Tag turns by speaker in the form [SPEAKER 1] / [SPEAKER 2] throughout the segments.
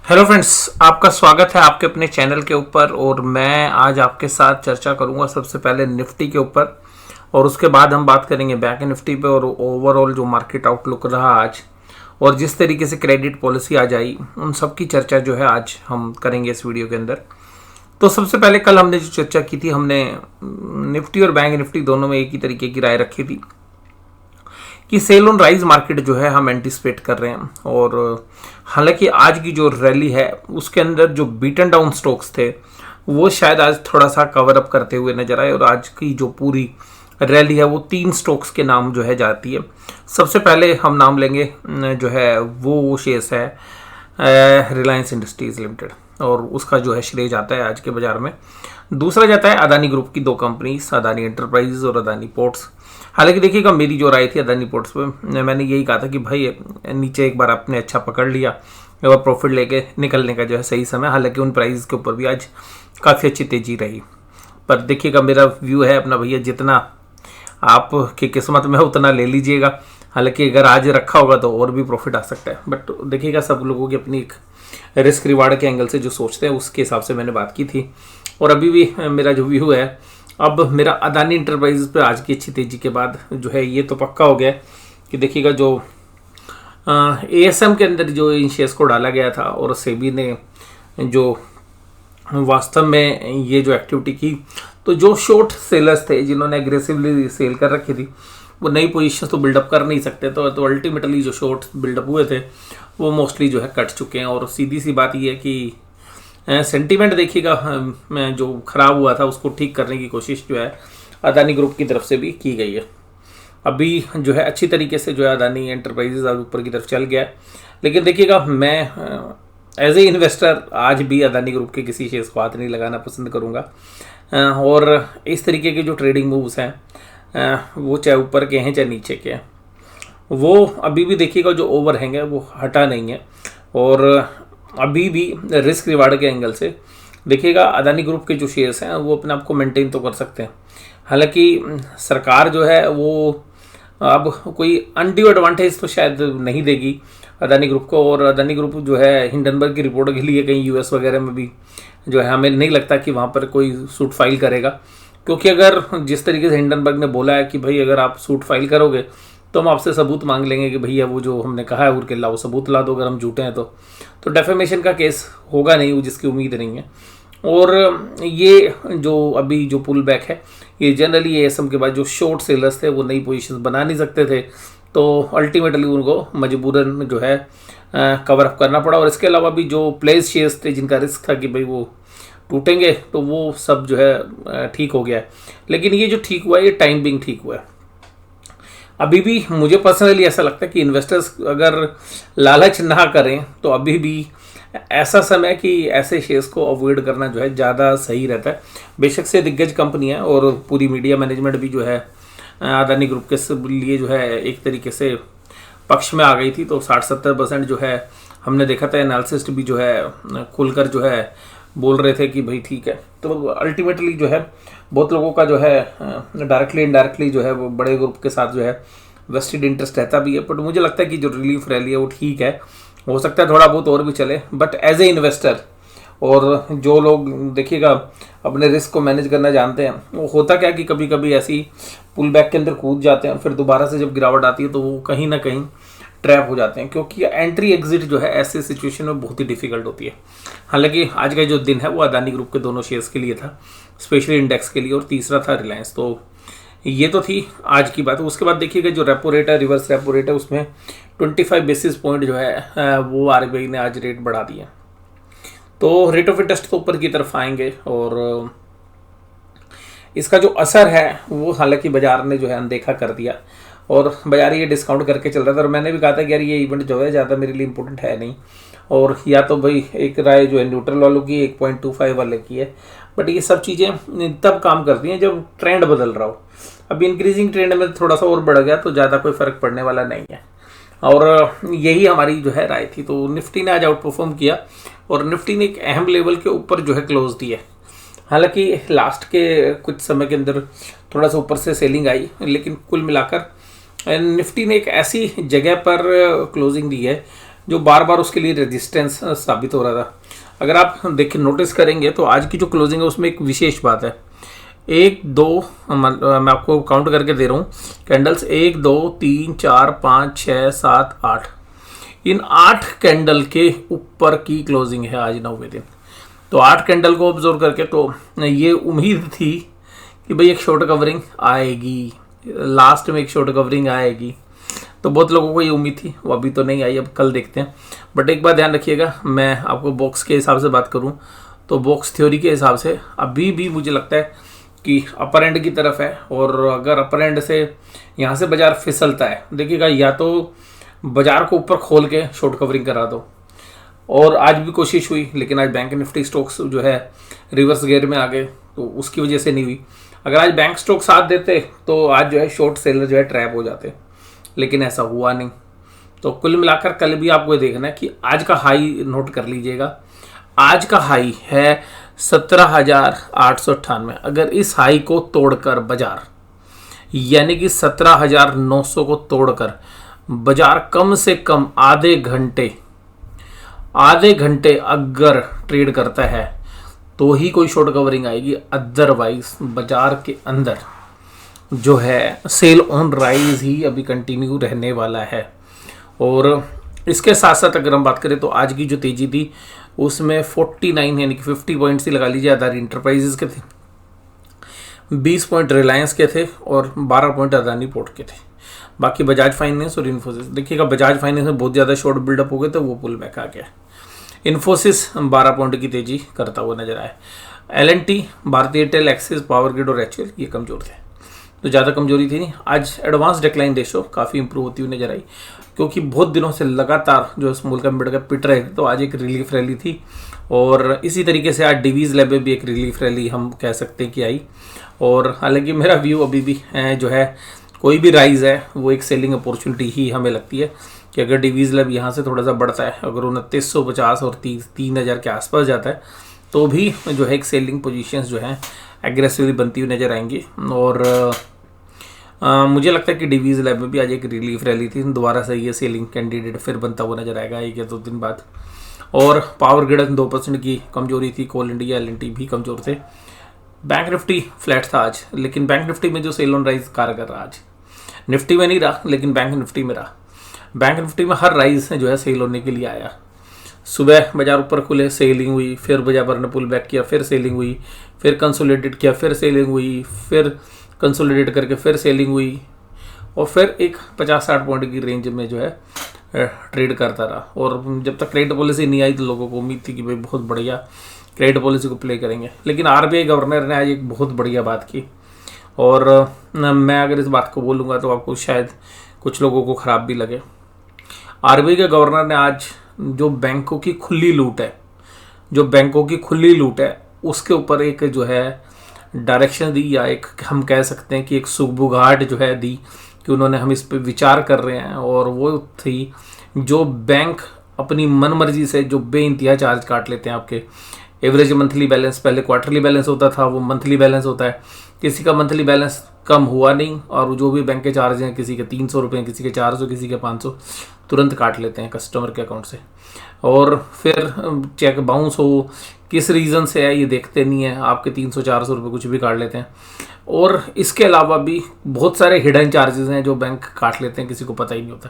[SPEAKER 1] Hello friends, आपका स्वागत है आपके अपने चैनल के ऊपर। और मैं आज आपके साथ चर्चा करूंगा सबसे पहले निफ्टी के ऊपर, और उसके बाद हम बात करेंगे बैंक निफ्टी पे और ओवरऑल जो मार्केट आउटलुक रहा आज और जिस तरीके से क्रेडिट पॉलिसी आ जाई उन सब की चर्चा जो है आज हम करेंगे इस वीडियो के अंदर। तो सबसे पहले कल हमने जो चर्चा की थी, हमने निफ्टी और बैंक निफ्टी दोनों में एक ही तरीके की राय रखी थी कि सेल ऑन राइज मार्केट जो है हम एंटिसिपेट कर रहे हैं। और हालांकि आज की जो रैली है उसके अंदर जो बीटन डाउन स्टॉक्स थे वो शायद आज थोड़ा सा कवर अप करते हुए नजर आए। और आज की जो पूरी रैली है वो 3 स्टॉक्स के नाम जो है जाती है। सबसे पहले हम नाम लेंगे जो है वो शेयर्स है रिलायंस इंडस्ट्रीज लिमिटेड, और उसका जो है श्रेय जाता है आज के बाजार में। दूसरा जाता है अदानी ग्रुप की 2 कंपनीज, अदानी एंटरप्राइजेज और अदानी पोर्ट्स। हालांकि देखिएगा, मेरी जो राय थी अदानी पोर्ट्स पे, मैंने यही कहा था कि भाई नीचे एक बार आपने अच्छा पकड़ लिया और प्रॉफिट लेके निकलने का जो है सही समय। हालांकि उन प्राइस के ऊपर भी आज काफ़ी अच्छी तेजी रही। पर देखिएगा, मेरा व्यू है अपना भैया, जितना आपकी किस्मत में है उतना ले लीजिएगा। हालांकि अगर आज रखा होगा तो और भी प्रॉफिट आ सकता है। बट देखिएगा, सब लोगों की अपनी एक रिस्क रिवार्ड के एंगल से जो सोचते हैं उसके हिसाब से मैंने बात की थी। और अभी भी मेरा जो व्यू है, अब मेरा अदानी इंटरप्राइजेज पे आज की अच्छी तेजी के बाद जो है ये तो पक्का हो गया कि देखिएगा, जो एएसएम के अंदर जो इन शेयर्स को डाला गया था और सेबी ने जो वास्तव में ये जो एक्टिविटी की, तो जो शॉर्ट सेलर्स थे जिन्होंने एग्रेसिवली सेल कर रखी थी वो नई पोजीशन तो बिल्डअप कर नहीं सकते। तो अल्टीमेटली जो शॉर्ट बिल्डअप हुए थे वो मोस्टली जो है कट चुके हैं। और सीधी सी बात ये है कि सेंटीमेंट देखिएगा, जो खराब हुआ था उसको ठीक करने की कोशिश जो है अदानी ग्रुप की तरफ से भी की गई है। अभी जो है अच्छी तरीके से जो है अदानी एंटरप्राइजेज आज ऊपर की तरफ चल गया है। लेकिन देखिएगा, मैं एज ए इन्वेस्टर आज भी अदानी ग्रुप के किसी शेयर्स को हाथ नहीं लगाना पसंद करूँगा। और इस तरीके के जो ट्रेडिंग मूव्स हैं, वो चाहे ऊपर के हैं चाहे नीचे के हैं, वो अभी भी देखिएगा जो ओवरहैंग है वो हटा नहीं है। और अभी भी रिस्क रिवार्ड के एंगल से देखिएगा, अदानी ग्रुप के जो शेयर्स हैं वो अपने आप को मेंटेन तो कर सकते हैं। हालांकि सरकार जो है वो अब कोई अनड्यू एडवांटेज तो शायद नहीं देगी अदानी ग्रुप को। और अदानी ग्रुप जो है हिंडनबर्ग की रिपोर्ट के लिए कहीं यूएस वगैरह में भी जो है हमें नहीं लगता कि वहाँ पर कोई सूट फाइल करेगा। क्योंकि अगर जिस तरीके से हिंडनबर्ग ने बोला है कि भाई अगर आप सूट फाइल करोगे तो हम आपसे सबूत मांग लेंगे कि भैया वो जो हमने कहा है उनके लाओ सबूत ला दो, अगर हम झूठे हैं तो डेफेमेशन का केस होगा नहीं, वो जिसकी उम्मीद नहीं है। और ये जो अभी जो पुल बैक है ये जनरली एएसएम के बाद जो शॉर्ट सेलर्स थे वो नई पोजीशन बना नहीं सकते थे, तो अल्टीमेटली उनको मजबूरन जो है कवर अप करना पड़ा। और इसके अलावा भी जो प्लेस शेयर्स थे जिनका रिस्क था कि भाई वो टूटेंगे, तो वो सब जो है ठीक हो गया है। लेकिन ये जो ठीक हुआ है ये टाइम बिंग ठीक हुआ है। अभी भी मुझे पर्सनली ऐसा लगता है कि इन्वेस्टर्स अगर लालच ना करें तो अभी भी ऐसा समय कि ऐसे शेयर्स को अवॉइड करना जो है ज़्यादा सही रहता है। बेशक से दिग्गज कंपनी है और पूरी मीडिया मैनेजमेंट भी जो है अदानी ग्रुप के लिए जो है एक तरीके से पक्ष में आ गई थी। तो 60-70% जो है हमने देखा था, एनालिसिस्ट भी जो है खुलकर जो है बोल रहे थे कि भाई ठीक है। तो अल्टीमेटली जो है बहुत लोगों का जो है डायरेक्टली इनडायरेक्टली जो है वो बड़े ग्रुप के साथ जो है वेस्टेड इंटरेस्ट रहता भी है। बट मुझे लगता है कि जो रिलीफ रैली है वो ठीक है, हो सकता है थोड़ा बहुत और भी चले। बट एज ए इन्वेस्टर और जो लोग देखिएगा अपने रिस्क को मैनेज करना जानते हैं, वो होता क्या कि कभी कभी ऐसी पुल बैक के अंदर कूद जाते हैं और फिर दोबारा से जब गिरावट आती है तो वो कहीं ना कहीं ट्रैप हो जाते हैं। क्योंकि एंट्री एग्जिट जो है ऐसे सिचुएशन में बहुत ही डिफिकल्ट होती है। हालांकि आज का जो दिन है वो अदानी ग्रुप के दोनों शेयर्स के लिए था, स्पेशली इंडेक्स के लिए, और तीसरा था रिलायंस। तो ये तो थी आज की बात। उसके बाद देखिएगा जो रेपो रेट है, रिवर्स रेपो रेट है, उसमें 25 बेसिस पॉइंट जो है वो आरबीआई ने आज रेट बढ़ा दिए। तो रेट ऑफ इंटरेस्ट तो ऊपर की तरफ आएंगे और इसका जो असर है वो हालांकि बाजार ने जो है अनदेखा कर दिया और बाजार ये डिस्काउंट करके चल रहा था। और मैंने भी कहा था कि यार ये इवेंट जो है ज़्यादा मेरे लिए इंपॉर्टेंट है नहीं, और या तो भाई एक राय जो है न्यूट्रल वालों की 1.25 वाले की है। बट ये सब चीज़ें तब काम करती हैं जब ट्रेंड बदल रहा हो। अब इंक्रीजिंग ट्रेंड में थोड़ा सा और बढ़ गया तो ज़्यादा कोई फ़र्क पड़ने वाला नहीं है। और यही हमारी जो है राय थी। तो निफ्टी ने आज आउट परफॉर्म किया और निफ्टी ने एक अहम लेवल के ऊपर जो है क्लोज दिया। हालांकि लास्ट के कुछ समय के अंदर थोड़ा सा ऊपर से सेलिंग आई, लेकिन कुल मिलाकर निफ्टी ने एक ऐसी जगह पर क्लोजिंग दी है जो बार बार उसके लिए रेजिस्टेंस साबित हो रहा था। अगर आप देखिए नोटिस करेंगे तो आज की जो क्लोजिंग है उसमें एक विशेष बात है, 1 2 मैं आपको काउंट करके दे रहा हूँ कैंडल्स, 1 2 3 4 5 6 7 8, इन 8 कैंडल के ऊपर की क्लोजिंग है आज 9वें दिन। तो 8 कैंडल को ऑब्जर्व करके तो ये उम्मीद थी कि भाई एक शॉर्ट कवरिंग आएगी, लास्ट में एक शॉर्ट कवरिंग आएगी। तो बहुत लोगों को ये उम्मीद थी, वो अभी तो नहीं आई, अब कल देखते हैं। बट एक बात ध्यान रखिएगा, मैं आपको बॉक्स के हिसाब से बात करूं तो बॉक्स थ्योरी के हिसाब से अभी भी मुझे लगता है कि अपर एंड की तरफ है। और अगर अपर एंड से यहाँ से बाजार फिसलता है, देखिएगा या तो बाजार को ऊपर खोल के शॉर्ट कवरिंग करा दो, और आज भी कोशिश हुई लेकिन आज बैंक निफ्टी स्टॉक्स जो है रिवर्स गियर में आ गए, तो उसकी वजह से नहीं हुई। अगर आज बैंक स्टॉक साथ देते तो आज जो है शॉर्ट सेलर जो है ट्रैप हो जाते, लेकिन ऐसा हुआ नहीं। तो कुल मिलाकर कल भी आपको देखना है कि आज का हाई नोट कर लीजिएगा, आज का हाई है 17,898। अगर इस हाई को तोड़कर बाजार, यानी कि 17,900 को तोड़कर बाजार कम से कम आधे घंटे अगर ट्रेड करता है तो ही कोई शॉर्ट कवरिंग आएगी, अदरवाइज बाजार के अंदर जो है सेल ऑन राइज ही अभी कंटिन्यू रहने वाला है। और इसके साथ साथ अगर हम बात करें तो आज की जो तेजी थी उसमें 49 यानी कि 50 पॉइंट्स ही लगा लीजिए आधार इंटरप्राइजेस के थे, 20 पॉइंट रिलायंस के थे और 12 पॉइंट अदानी पोर्ट के थे। बाकी बजाज फाइनेंस और इन्फोसिस, देखिएगा बजाज फाइनेंस में बहुत ज़्यादा शॉर्ट बिल्डअप हो गए तो वो पुल बैक आ गया। इन्फोसिस 12 पॉइंट की तेजी करता हुआ नजर आया। L&T, भारतीय एयरटेल, एक्सिस, पावर ग्रिड और HUL ये कमजोर थे, तो ज़्यादा कमजोरी थी नहीं। आज एडवांस डिक्लाइन रेशो काफ़ी इंप्रूव होती हुई नजर आई, क्योंकि बहुत दिनों से लगातार जो स्मॉल कैप मिड कैप पिट रहे थे, तो आज एक रिलीफ रैली थी। और इसी तरीके से आज डिवीज़ लैब में भी एक रिलीफ रैली हम कह सकते हैं कि आई। और हालांकि मेरा व्यू अभी भी जो है कोई भी राइज है वो एक सेलिंग अपॉर्चुनिटी ही हमें लगती है कि अगर डिवीज़ लैब यहाँ से थोड़ा सा बढ़ता है, अगर 2950 और 3,000 के आसपास जाता है तो भी जो है एक सेलिंग पोजीशंस जो है एग्रेसिवली बनती हुई नज़र आएंगी। और मुझे लगता है कि डिवीज़ लैब में भी आज एक रिलीफ रैली थी, दोबारा से ये सेलिंग कैंडिडेट फिर बनता हुआ नजर आएगा 1 या 2 दिन बाद। और पावर ग्रिड 2% की कमजोरी थी, कोल इंडिया, L&T भी कमजोर थे। बैंक निफ्टी फ्लैट था आज, लेकिन बैंक निफ्टी में जो सेल ऑन राइज कारगर रहा आज, निफ्टी में नहीं रहा लेकिन बैंक निफ्टी में रहा। बैंक निफ्टी में हर राइज जो है सेल होने के लिए आया। सुबह बाजार ऊपर खुले, सेलिंग हुई, फिर बाजार ने पुल बैक किया, फिर सेलिंग हुई, फिर कंसोलिडेट किया, फिर सेलिंग हुई, फिर कंसोलिडेट करके फिर सेलिंग हुई, और फिर एक 50-60 पॉइंट की रेंज में जो है ट्रेड करता रहा। और जब तक क्रेडिट पॉलिसी नहीं आई तो लोगों को उम्मीद थी कि भाई बहुत बढ़िया क्रेडिट पॉलिसी को प्ले करेंगे, लेकिन RBI गवर्नर ने आज एक बहुत बढ़िया बात की। और मैं अगर इस बात को बोलूँगा तो आपको शायद कुछ लोगों को ख़राब भी लगे। RBI के गवर्नर ने आज जो बैंकों की खुली लूट है उसके ऊपर एक जो है डायरेक्शन दी, या एक हम कह सकते हैं कि एक सुगबुगाहट जो है दी कि उन्होंने हम इस पे विचार कर रहे हैं। और वो थी जो बैंक अपनी मनमर्जी से जो बेइंतहा चार्ज काट लेते हैं आपके। एवरेज मंथली बैलेंस पहले क्वार्टरली बैलेंस होता था, वो मंथली बैलेंस होता है। किसी का मंथली बैलेंस कम हुआ नहीं, और जो भी बैंक के चार्ज हैं, किसी के 300 रुपये, किसी के 400, किसी के 500, तुरंत काट लेते हैं कस्टमर के अकाउंट से। और फिर चेक बाउंस हो, किस रीज़न से है ये देखते नहीं है, आपके 300-400 रुपये कुछ भी काट लेते हैं। और इसके अलावा भी बहुत सारे हिडन चार्जेस हैं जो बैंक काट लेते हैं, किसी को पता ही नहीं होता।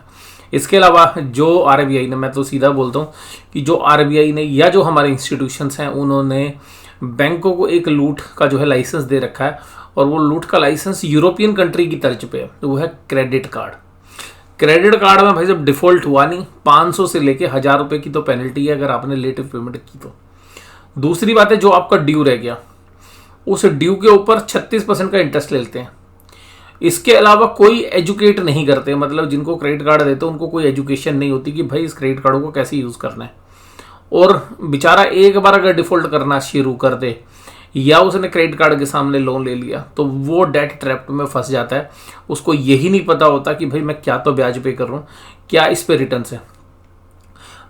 [SPEAKER 1] इसके अलावा जो RBI ने, मैं तो सीधा बोलता हूँ कि जो RBI ने या जो हमारे इंस्टीट्यूशंस हैं उन्होंने बैंकों को एक लूट का जो है लाइसेंस दे रखा है, और वो लूट का लाइसेंस यूरोपियन कंट्री की तर्ज पे है, तो वो है क्रेडिट कार्ड। क्रेडिट कार्ड में भाई जब डिफॉल्ट हुआ नहीं, 500 से लेके 1000 रुपये की तो पेनल्टी है अगर आपने लेट पेमेंट की तो। दूसरी बात है, जो आपका ड्यू रह गया उस ड्यू के ऊपर 36% का इंटरेस्ट लेते हैं। इसके अलावा कोई एजुकेट नहीं करते, मतलब जिनको क्रेडिट कार्ड देते हैं उनको कोई एजुकेशन नहीं होती कि भाई इस क्रेडिट कार्ड को कैसे यूज़ करना है। और बेचारा एक बार अगर डिफॉल्ट करना शुरू कर दे, या उसने क्रेडिट कार्ड के सामने लोन ले लिया, तो वो डेट ट्रैप में फंस जाता है। उसको यही नहीं पता होता कि भाई मैं क्या तो ब्याज पे कर रहा हूँ, क्या इस पे रिटर्न है।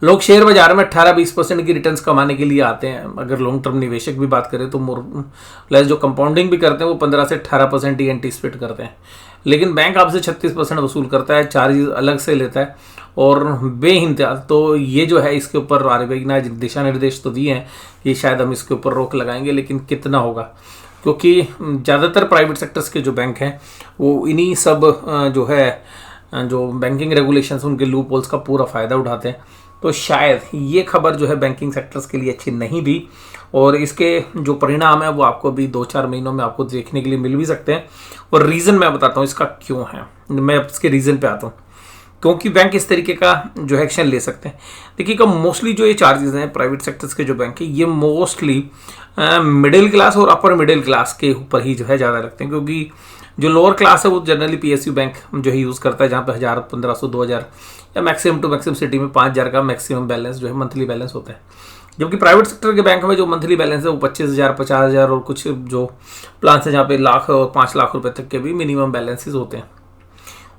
[SPEAKER 1] लोग शेयर बाजार में 18-20% की रिटर्न्स कमाने के लिए आते हैं। अगर लॉन्ग टर्म निवेशक भी बात करें तो मोर लेस जो कंपाउंडिंग भी करते हैं वो 15 से 18% ही एंटीसिपेट करते हैं। लेकिन बैंक आपसे 36% वसूल करता है, चार्जेस अलग से लेता है और बेइंतहा। तो ये जो है इसके ऊपर आरबीआई ने दिशा निर्देश तो दिए हैं कि शायद हम इसके ऊपर रोक लगाएंगे, लेकिन कितना होगा, क्योंकि ज़्यादातर प्राइवेट सेक्टर्स के जो बैंक हैं वो इन्हीं सब जो है जो बैंकिंग रेगुलेशंस उनके लूप होल्स का पूरा फ़ायदा उठाते हैं। तो शायद ये खबर जो है बैंकिंग सेक्टर्स के लिए अच्छी नहीं भी, और इसके जो परिणाम है वो आपको भी 2-4 महीनों में आपको देखने के लिए मिल भी सकते हैं। और रीज़न मैं बताता हूँ इसका क्यों है, मैं इसके रीज़न पे आता हूँ क्योंकि बैंक इस तरीके का जो एक्शन ले सकते हैं। देखिएगा मोस्टली जो ये चार्जेस हैं प्राइवेट सेक्टर्स के जो बैंक है ये मोस्टली मिडिल क्लास और अपर मिडिल क्लास के ऊपर ही जो है ज़्यादा लगते हैं, क्योंकि जो लोअर क्लास है वो जनरली पीएसयू बैंक जो है यूज़ करता है, जहाँ पे 1000, 1500, 2000 या मैक्सिमम टू मैक्सिमम सिटी में 5000 का मैक्सिमम बैलेंस जो है मंथली बैलेंस होता है। जबकि प्राइवेट सेक्टर के बैंक में जो मंथली बैलेंस है वो 25,000, 50,000 और कुछ जो प्लान है जहाँ पे लाख और 5 लाख रुपए तक के भी मिनिमम बैलेंसेस होते हैं।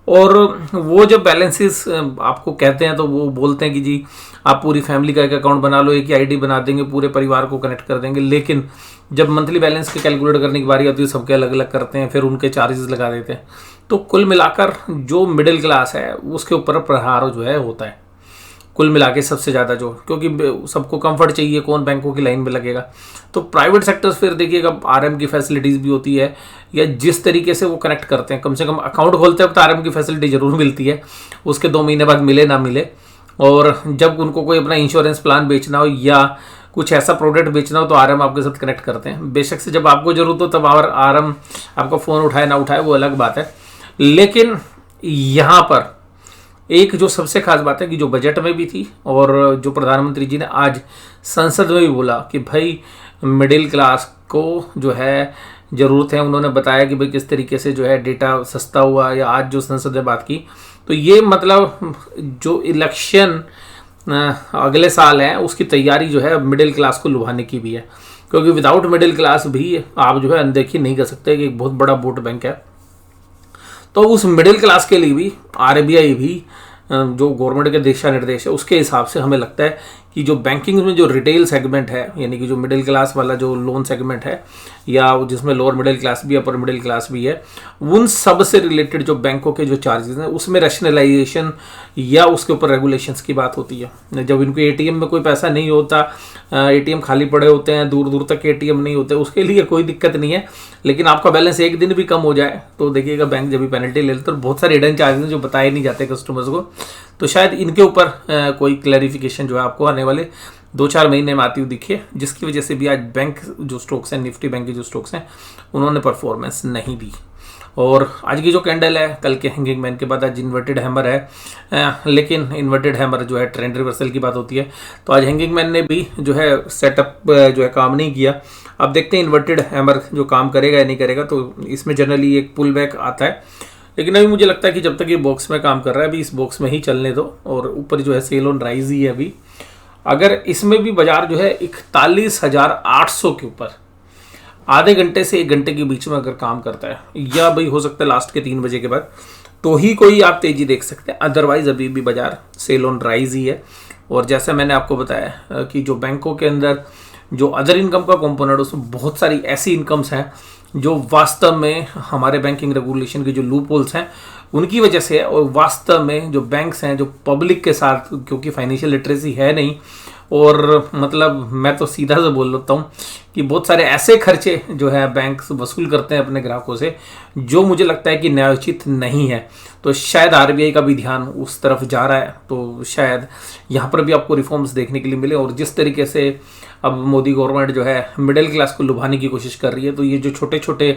[SPEAKER 1] और वो जब बैलेंसेस आपको कहते हैं तो वो बोलते हैं कि जी आप पूरी फैमिली का एक अकाउंट बना लो, एक ही आईडी बना देंगे, पूरे परिवार को कनेक्ट कर देंगे। लेकिन जब मंथली बैलेंस के कैलकुलेट करने की बारी आती है सबके अलग अलग करते हैं, फिर उनके चार्जेस लगा देते हैं। तो कुल मिलाकर जो मिडिल क्लास है उसके ऊपर प्रहार जो है होता है कुल मिला के सबसे ज़्यादा, जो क्योंकि सबको कंफर्ट चाहिए, कौन बैंकों की लाइन में लगेगा। तो प्राइवेट सेक्टर्स फिर देखिएगा आरएम की फैसिलिटीज़ भी होती है, या जिस तरीके से वो कनेक्ट करते हैं, कम से कम अकाउंट खोलते वक्त आरएम की फैसिलिटी जरूर मिलती है, उसके 2 महीने बाद मिले ना मिले। और जब उनको कोई अपना इंश्योरेंस प्लान बेचना हो या कुछ ऐसा प्रोडक्ट बेचना हो तो आरएम आपके साथ कनेक्ट करते हैं। बेशक से जब आपको जरूरत हो तब आरएम आपका फ़ोन उठाए ना उठाए वो अलग बात है। लेकिन यहाँ पर एक जो सबसे खास बात है कि जो बजट में भी थी और जो प्रधानमंत्री जी ने आज संसद में भी बोला कि भाई मिडिल क्लास को जो है ज़रूरत है, उन्होंने बताया कि भाई किस तरीके से जो है डेटा सस्ता हुआ, या आज जो संसद में बात की, तो ये मतलब जो इलेक्शन अगले साल है उसकी तैयारी जो है मिडिल क्लास को लुभाने की भी है, क्योंकि विदाउट मिडिल क्लास भी आप जो है अनदेखी नहीं कर सकते कि एक बहुत बड़ा वोट बैंक है। तो उस मिडिल क्लास के लिए भी आरबीआई भी जो गवर्नमेंट के दिशा निर्देश है उसके हिसाब से हमें लगता है कि जो बैंकिंग में जो रिटेल सेगमेंट है, यानी कि जो मिडिल क्लास वाला जो लोन सेगमेंट है, या जिसमें लोअर मिडिल क्लास भी अपर मिडिल क्लास भी है, उन सब से रिलेटेड जो बैंकों के जो चार्जेस हैं उसमें रैशनलाइजेशन या उसके ऊपर रेगुलेशंस की बात होती है। जब इनको एटीएम में कोई पैसा नहीं होता, एटीएम खाली पड़े होते हैं, दूर दूर तक एटीएम नहीं होते, उसके लिए कोई दिक्कत नहीं है। लेकिन आपका बैलेंस एक दिन भी कम हो जाए तो देखिएगा बैंक जब भी पेनल्टी ले लेते हैं, बहुत सारे हिडन चार्जेस जो बताए नहीं जाते कस्टमर्स को। तो शायद इनके ऊपर कोई क्लैरिफिकेशन जो है आपको आने वाले 2-4 महीने में आती हुई दिखे, जिसकी वजह से भी आज बैंक जो स्टॉक्स हैं, निफ्टी बैंक के जो स्टॉक्स हैं, उन्होंने परफॉर्मेंस नहीं दी। और आज की जो कैंडल है, कल के हैंगिंग मैन के बाद आज इन्वर्टेड हैमर है, लेकिन इन्वर्टेड हैमर जो है ट्रेंड रिवर्सल की बात होती है। तो आज हैंगिंग मैन ने भी जो है सेटअप जो है काम नहीं किया। अब देखते हैं इन्वर्टेड हैमर जो काम करेगा या नहीं करेगा। तो इसमें जनरली एक पुल बैक आता है, लेकिन अभी मुझे लगता है कि जब तक ये बॉक्स में काम कर रहा है अभी इस बॉक्स में ही चलने दो। और ऊपर जो है सेल ऑन राइज ही है अभी। अगर इसमें भी बाजार जो है 41,800 के ऊपर आधे घंटे से 1 घंटे के बीच में अगर काम करता है, या भाई हो सकता है लास्ट के 3 बजे के बाद, तो ही कोई आप तेजी देख सकते हैं। अदरवाइज अभी भी बाजार सेल ऑन राइज ही है। और जैसा मैंने आपको बताया कि जो बैंकों के अंदर जो अदर इनकम का कंपोनेंट, उसमें बहुत सारी ऐसी इनकम्स हैं जो वास्तव में हमारे बैंकिंग रेगुलेशन के जो लूप होल्स हैं उनकी वजह से है। और वास्तव में जो बैंक्स हैं जो पब्लिक के साथ, क्योंकि फाइनेंशियल लिटरेसी है नहीं, और मतलब मैं तो सीधा से बोल लेता हूँ कि बहुत सारे ऐसे खर्चे जो है बैंक वसूल करते हैं अपने ग्राहकों से, जो मुझे लगता है कि न्यायोचित नहीं है। तो शायद आरबीआई का भी ध्यान उस तरफ जा रहा है, तो शायद यहाँ पर भी आपको रिफॉर्म्स देखने के लिए मिले। और जिस तरीके से अब मोदी गवर्नमेंट जो है मिडिल क्लास को लुभाने की कोशिश कर रही है, तो ये जो छोटे छोटे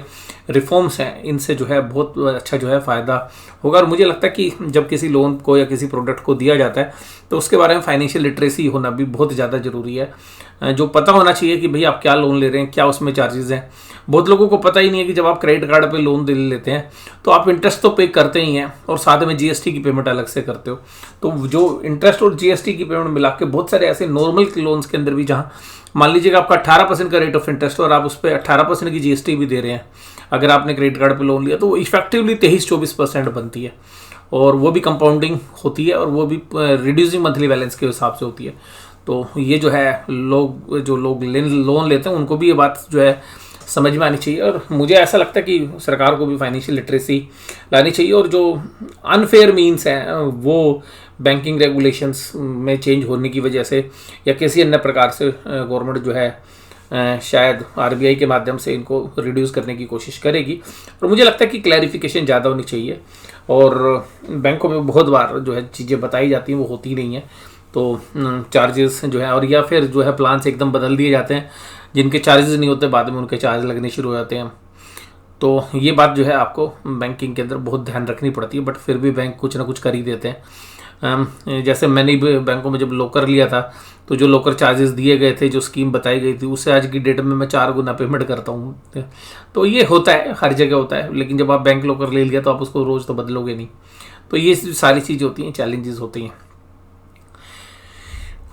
[SPEAKER 1] रिफॉर्म्स हैं इनसे जो है बहुत अच्छा जो है फ़ायदा होगा। और मुझे लगता है कि जब किसी लोन को या किसी प्रोडक्ट को दिया जाता है तो उसके बारे में फाइनेंशियल लिटरेसी होना भी बहुत ज़्यादा ज़रूरी है। जो पता होना चाहिए कि भाई आप क्या लोन ले रहे हैं, क्या उसमें चार्जेस हैं। बहुत लोगों को पता ही नहीं है कि जब आप क्रेडिट कार्ड पे लोन दे लेते हैं तो आप इंटरेस्ट तो पे करते ही हैं, और साथ में जीएसटी की पेमेंट अलग से करते हो। तो जो इंटरेस्ट और जीएसटी की पेमेंट मिला के बहुत सारे ऐसे नॉर्मल लोन्स के अंदर भी, जहाँ मान लीजिएगा आपका 18% का रेट ऑफ इंटरेस्ट और आप उस पर 18% की जीएसटी भी दे रहे हैं, अगर आपने क्रेडिट कार्ड पे लोन लिया, तो वो इफेक्टिवली 23-24% बनती है। और वो भी कंपाउंडिंग होती है, और वो भी रिड्यूसिंग मंथली बैलेंस के हिसाब से होती है। तो ये जो है लोग जो लोन लेते हैं उनको भी ये बात जो है समझ में आनी चाहिए। और मुझे ऐसा लगता है कि सरकार को भी फाइनेंशियल लिटरेसी लानी चाहिए, और जो अनफेयर मीन्स हैं वो बैंकिंग रेगुलेशंस में चेंज होने की वजह से या किसी अन्य प्रकार से गवर्नमेंट जो है शायद आरबीआई के माध्यम से इनको रिड्यूस करने की कोशिश करेगी। और मुझे लगता है कि क्लैरिफिकेशन ज़्यादा होनी चाहिए, और बैंकों में बहुत बार जो है चीज़ें बताई जाती हैं वो होती नहीं है, तो चार्जेस जो है और या फिर जो है प्लान से एकदम बदल दिए जाते हैं, जिनके चार्जेस नहीं होते बाद में उनके चार्ज लगने शुरू हो जाते हैं। तो ये बात जो है आपको बैंकिंग के अंदर बहुत ध्यान रखनी पड़ती है, बट फिर भी बैंक कुछ ना कुछ कर ही देते हैं। जैसे मैंने भी बैंकों में जब लॉकर लिया था तो जो लॉकर चार्जेस दिए गए थे, जो स्कीम बताई गई थी, उससे आज की डेट में मैं 4 गुना पेमेंट करता हूँ। तो ये होता है, हर जगह होता है, लेकिन जब आप बैंक लॉकर ले लिया तो आप उसको रोज़ तो बदलोगे नहीं। तो ये सारी चीज़ें होती हैं, चैलेंजेस होती हैं।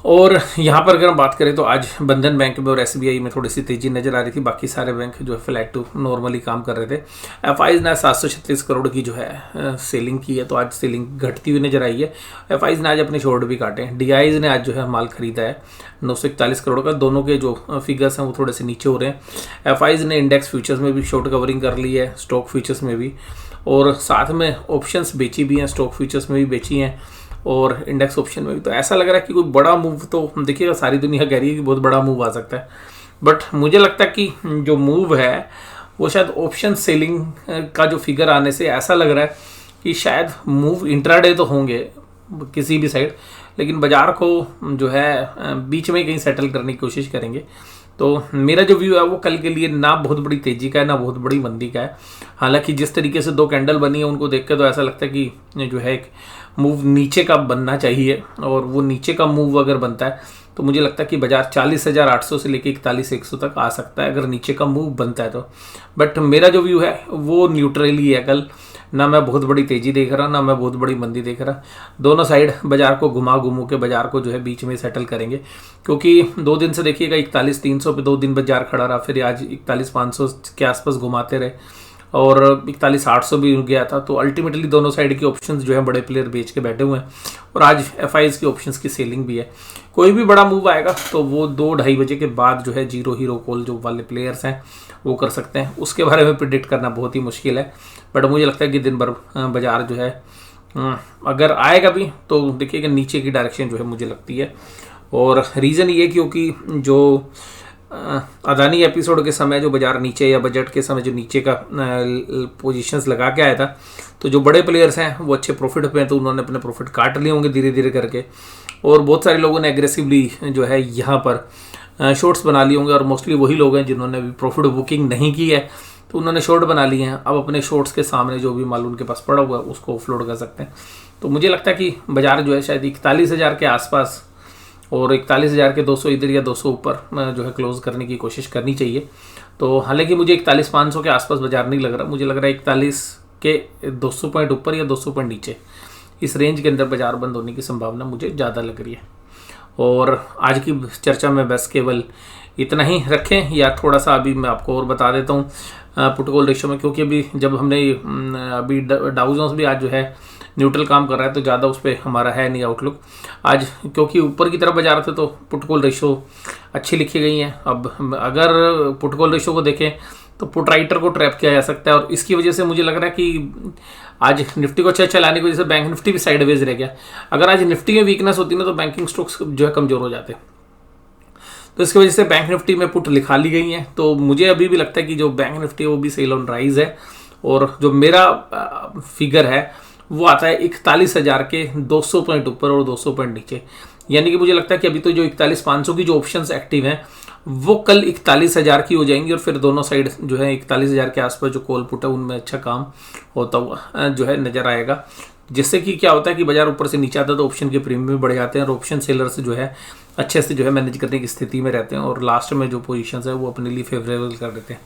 [SPEAKER 1] और यहाँ पर अगर हम बात करें तो आज बंधन बैंक में और एसबीआई में थोड़ी सी तेज़ी नज़र आ रही थी, बाकी सारे बैंक जो है फ्लैट टू नॉर्मली काम कर रहे थे। एफआईज ने 736 करोड़ की जो है सेलिंग की है, तो आज सेलिंग घटती हुई नजर आई है। एफआईज ने आज अपने शॉर्ट भी काटे हैं। डीआईज ने आज जो है माल खरीदा है 941 करोड़ का। दोनों के जो फिगर्स हैं वो थोड़े से नीचे हो रहे हैं। एफआईज ने इंडेक्स फ्यूचर्स में भी शॉर्ट कवरिंग कर ली है, स्टॉक फ्यूचर्स में भी, और साथ में ऑप्शंस बेची भी हैं, स्टॉक फ्यूचर्स में भी बेची हैं और इंडेक्स ऑप्शन में भी। तो ऐसा लग रहा है कि कोई बड़ा मूव, तो देखिएगा सारी दुनिया कह रही है कि बहुत बड़ा मूव आ सकता है, बट मुझे लगता है कि जो मूव है वो शायद ऑप्शन सेलिंग का जो फिगर आने से ऐसा लग रहा है कि शायद मूव इंट्राडे तो होंगे किसी भी साइड, लेकिन बाजार को जो है बीच में कहीं सेटल करने की कोशिश करेंगे। तो मेरा जो व्यू है वो कल के लिए ना बहुत बड़ी तेजी का है ना बहुत बड़ी मंदी का है। हालांकि जिस तरीके से 2 कैंडल बनी है उनको देख के तो ऐसा लगता है कि जो है एक मूव नीचे का बनना चाहिए, और वो नीचे का मूव अगर बनता है तो मुझे लगता है कि बाजार 40,800 से लेकर 41,100 तक आ सकता है अगर नीचे का मूव बनता है तो। बट मेरा जो व्यू है वो न्यूट्रली है कल, ना मैं बहुत बड़ी तेजी देख रहा ना मैं बहुत बड़ी मंदी देख रहा। दोनों साइड बाजार को घुमा के बाजार को जो है बीच में सेटल करेंगे, क्योंकि 2 दिन से देखिएगा 41,300 पे 2 दिन बाजार खड़ा रहा, फिर आज 41,500 के आसपास घुमाते रहे और 41,800 भी गया था। तो अल्टीमेटली दोनों साइड के ऑप्शंस जो है बड़े प्लेयर बेच के बैठे हुए हैं, और आज एफआईज की ऑप्शंस की सेलिंग भी है। कोई भी बड़ा मूव आएगा तो वो 2-2:30 बजे के बाद जो है जीरो हीरो कॉल जो वाले प्लेयर्स हैं वो कर सकते हैं, उसके बारे में प्रिडिक्ट करना बहुत ही मुश्किल है। बट मुझे लगता है कि दिन भर बाजार जो है अगर आएगा भी तो देखिएगा नीचे की डायरेक्शन जो है मुझे लगती है। और रीज़न ये क्योंकि जो अदानी एपिसोड के समय जो बाजार नीचे, या बजट के समय जो नीचे का पोजीशंस लगा के आया था, तो जो बड़े प्लेयर्स हैं वो अच्छे प्रॉफिट पे हैं, तो उन्होंने अपने प्रॉफिट काट लिए होंगे धीरे धीरे करके, और बहुत सारे लोगों ने एग्रेसिवली जो है यहाँ पर शॉर्ट्स बना लिए होंगे, और मोस्टली वही लोग हैं जिन्होंने अभी प्रॉफिट बुकिंग नहीं की है तो उन्होंने शॉर्ट बना लिए हैं। अब अपने शॉर्ट्स के सामने जो भी माल उनके पास पड़ा हुआ है उसको ऑफलोड कर सकते हैं। तो मुझे लगता है कि बाजार जो है शायद 41,000 के आसपास और 41,000 के 200 इधर या 200 ऊपर जो है क्लोज करने की कोशिश करनी चाहिए। तो हालांकि मुझे 41,500 के आसपास बाजार नहीं लग रहा, मुझे लग रहा है 41 के 200 पॉइंट ऊपर या 200 पॉइंट नीचे, इस रेंज के अंदर बाजार बंद होने की संभावना मुझे ज़्यादा लग रही है। और आज की चर्चा में बस केवल इतना ही रखें, या थोड़ा सा अभी मैं आपको और बता देता हूँ पुट कॉल रेशियो में, क्योंकि अभी जब हमने अभी डाउ जोन्स भी आज जो है न्यूट्रल काम कर रहा है, तो ज़्यादा उस पर हमारा है नहीं आउटलुक आज, क्योंकि ऊपर की तरफ बाजार थे तो पुट कॉल रेशियो अच्छी लिखी गई हैं। अब अगर पुट कॉल रेशियो को देखें तो पुट राइटर को ट्रैप किया जा सकता है, और इसकी वजह से मुझे लग रहा है कि आज निफ्टी को अच्छा चलाने की वजह से बैंक निफ्टी भी साइडवेज रह गया। अगर आज निफ्टी में वीकनेस होती ना तो बैंकिंग स्टॉक्स जो है कमजोर हो जाते, तो इसकी वजह से बैंक निफ्टी में पुट लिखा ली गई है। तो मुझे अभी भी लगता है कि जो बैंक निफ्टी है वो भी सेल ऑन राइज है, और जो मेरा फिगर है वो आता है 41,000 के 200 पॉइंट ऊपर और 200 पॉइंट नीचे। यानी कि मुझे लगता है कि अभी तो जो 41,500 की जो ऑप्शंस एक्टिव हैं वो कल 41,000 की हो जाएंगी, और फिर दोनों साइड जो है 41,000 के आसपास जो कॉल पुट है उनमें अच्छा काम होता हुआ जो है नजर आएगा, जिससे कि क्या होता है कि बाजार ऊपर से नीचे आता है तो ऑप्शन के प्रीमियम बढ़ जाते हैं, और ऑप्शन सेलर्स जो है अच्छे से जो है मैनेज करने की स्थिति में रहते हैं, और लास्ट में जो पोजीशंस है वो अपने लिए फेवरेबल कर देते हैं।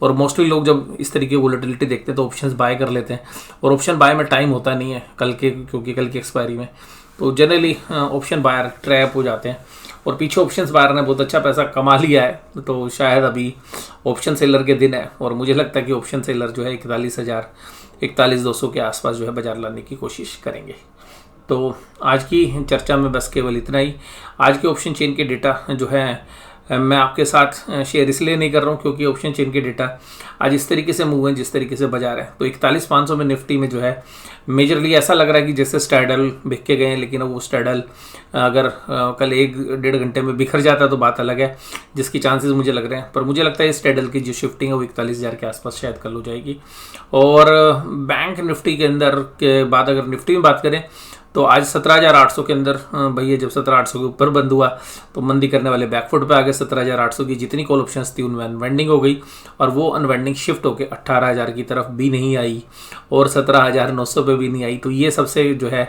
[SPEAKER 1] और मोस्टली लोग जब इस तरीके की वोलेटिलिटी देखते हैं तो ऑप्शंस बाय कर लेते हैं, और ऑप्शन बाय में टाइम होता नहीं है कल के, क्योंकि कल की एक्सपायरी में, तो जनरली ऑप्शन बायर ट्रैप हो जाते हैं। और पीछे ऑप्शंस बायर ने बहुत अच्छा पैसा कमा लिया है, तो शायद अभी ऑप्शन सेलर के दिन है, और मुझे लगता है कि ऑप्शन सेलर जो है 41,000 41,200 के आसपास जो है बाजार लाने की कोशिश करेंगे। तो आज की चर्चा में बस केवल इतना ही। आज के ऑप्शन चेन के डेटा जो है मैं आपके साथ शेयर इसलिए नहीं कर रहा हूँ क्योंकि ऑप्शन चेन के डेटा आज इस तरीके से मूव है जिस तरीके से बाजार है। तो 41,500 में निफ्टी में जो है मेजरली ऐसा लग रहा है कि जैसे स्ट्रैडल बिक के गए हैं, लेकिन अब वो स्ट्रैडल अगर कल 1-1.5 घंटे में बिखर जाता तो बात अलग है, जिसकी चांसेस मुझे लग रहे हैं। पर मुझे लगता है स्ट्रैडल की जो शिफ्टिंग है वो 41,000 के आसपास शायद कल हो जाएगी। और बैंक निफ्टी के अंदर के बाद अगर निफ्टी में बात करें तो आज 17,800 के अंदर भैया जब 17,800 के ऊपर बंद हुआ तो मंदी करने वाले बैकफुट पे आ गए। 17,800 की जितनी कॉल ऑप्शंस थी उनमें अनवेंडिंग हो गई और वो अनवेंडिंग शिफ्ट होकर 18,000 की तरफ भी नहीं आई और 17,900 पे भी नहीं आई। तो ये सबसे जो है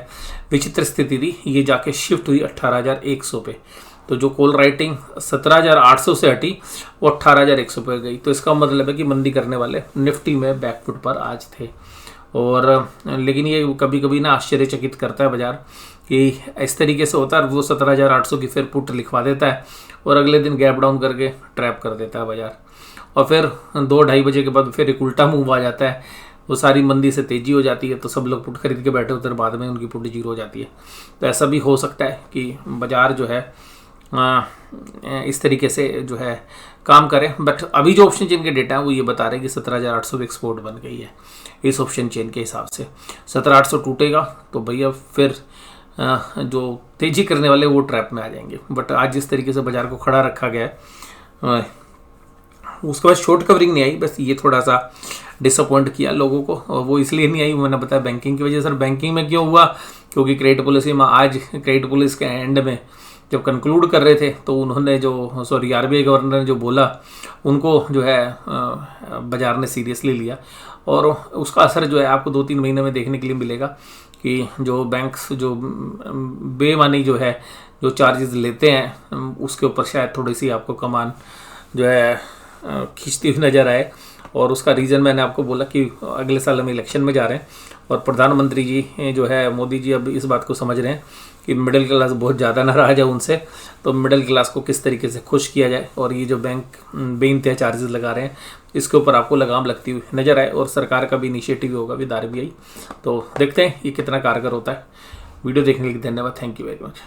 [SPEAKER 1] विचित्र स्थिति थी, ये जाके शिफ्ट हुई 18,100 पे। तो जो कॉल राइटिंग 17,800 से हटी वो 18,100 पे गई। तो इसका मतलब है कि मंदी करने वाले निफ्टी में बैकफुट पर आज थे। और लेकिन ये कभी कभी ना आश्चर्यचकित करता है बाजार कि इस तरीके से होता है। वो 17,800 की फिर पुट लिखवा देता है और अगले दिन गैप डाउन करके ट्रैप कर देता है बाजार, और फिर 2-2:30 बजे के बाद फिर एक उल्टा मूव आ जाता है। वो सारी मंदी से तेजी हो जाती है तो सब लोग पुट खरीद के बैठे होते हैं, बाद में उनकी पुट जीरो हो जाती है। तो ऐसा भी हो सकता है कि बाजार जो है इस तरीके से जो है काम करें। बट अभी जो ऑप्शन चेन के डेटा है वो ये बता रहे हैं कि 17,800 भी एक्सपोर्ट बन गई है इस ऑप्शन चेन के हिसाब से। 17,800 टूटेगा तो भैया फिर जो तेजी करने वाले वो ट्रैप में आ जाएंगे। बट आज जिस तरीके से बाजार को खड़ा रखा गया है उसके बाद शॉर्ट कवरिंग नहीं आई, बस ये थोड़ा सा डिसअपॉइंट किया लोगों को। और वो इसलिए नहीं आई, मैंने बताया बैंकिंग की वजह से। सर बैंकिंग में क्यों हुआ? क्योंकि क्रेडिट पॉलिसी में आज क्रेडिट पॉलिसी के एंड में जब कंक्लूड कर रहे थे तो उन्होंने जो आरबीआई गवर्नर ने जो बोला उनको जो है बाजार ने सीरियसली लिया और उसका असर जो है आपको 2-3 महीने में देखने के लिए मिलेगा कि जो बैंक्स जो बेमानी जो है जो चार्जेस लेते हैं उसके ऊपर शायद थोड़ी सी आपको कमान जो है खींचती हुई नज़र आए। और उसका रीज़न मैंने आपको बोला कि अगले साल हम इलेक्शन में जा रहे हैं और प्रधानमंत्री जी जो है मोदी जी अब इस बात को समझ रहे हैं कि मिडिल क्लास बहुत ज़्यादा नाराज है उनसे, तो मिडिल क्लास को किस तरीके से खुश किया जाए। और ये जो बैंक बेइंतहा चार्जेस लगा रहे हैं इसके ऊपर आपको लगाम लगती हुई नज़र आए और सरकार का भी इनिशिएटिव होगा विद आरबीआई। तो देखते हैं ये कितना कारगर होता है। वीडियो देखने के लिए धन्यवाद। Thank you very much.